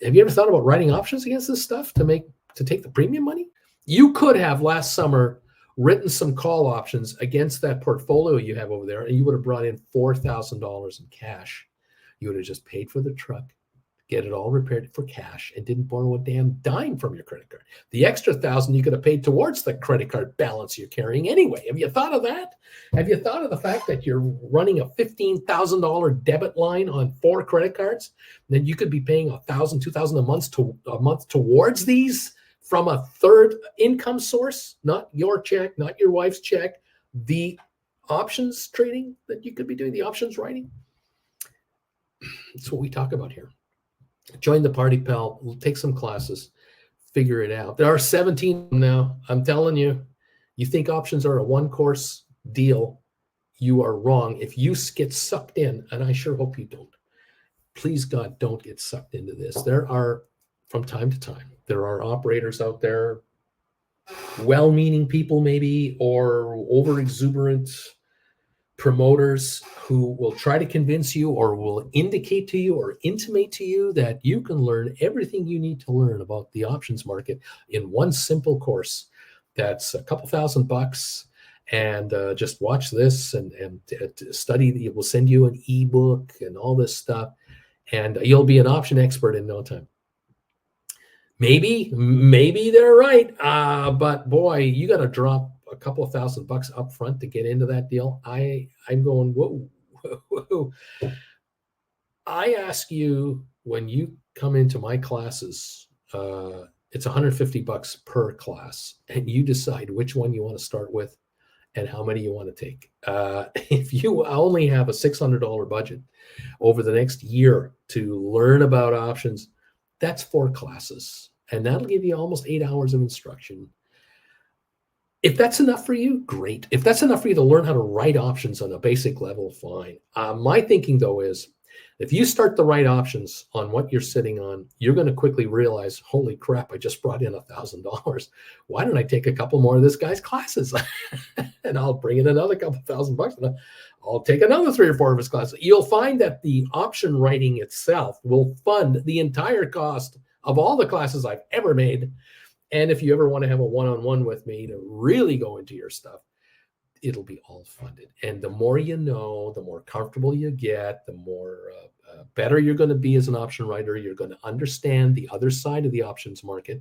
Have you ever thought about writing options against this stuff to take the premium money? You could have last summer written some call options against that portfolio you have over there, and you would have brought in $4,000 in cash. You would have just paid for the truck, get it all repaired for cash, and didn't borrow a damn dime from your credit card. The extra 1,000 you could have paid towards the credit card balance you're carrying anyway. Have you thought of that? Have you thought of the fact that you're running a $15,000 debit line on 4 credit cards? Then you could be paying $1,000, $2,000 a month towards these from a third income source, not your check, not your wife's check, the options trading that you could be doing, the options writing. That's what we talk about here. Join the party, pal. We'll take some classes, figure it out. There are 17 now. I'm telling you, you think options are a one-course deal, you are wrong. If you get sucked in, and I sure hope you don't, please God, don't get sucked into this. There are, from time to time, there are operators out there, well-meaning people maybe, or over-exuberant promoters who will try to convince you or will indicate to you or intimate to you that you can learn everything you need to learn about the options market in one simple course that's a couple $1,000, and just watch this and study. It will send you an ebook and all this stuff, and you'll be an option expert in no time. Maybe they're right, but boy, you got to drop a couple of $1,000 up front to get into that deal. I'm going, whoa. I ask you, when you come into my classes, it's $150 per class, and you decide which one you want to start with and how many you want to take. If you only have a $600 budget over the next year to learn about options, that's 4 classes, and that'll give you almost 8 hours of instruction. If that's enough for you, great. If that's enough for you to learn how to write options on a basic level, fine. My thinking, though, is if you start the right options on what you're sitting on, you're going to quickly realize, holy crap, I just brought in $1,000. Why don't I take a couple more of this guy's classes? And I'll bring in another couple $1,000, and I'll take another 3 or 4 of his classes. You'll find that the option writing itself will fund the entire cost of all the classes I've ever made. And if you ever want to have a one-on-one with me to really go into your stuff, it'll be all funded. And the more you know, the more comfortable you get, the more better you're going to be as an option writer. You're going to understand the other side of the options market.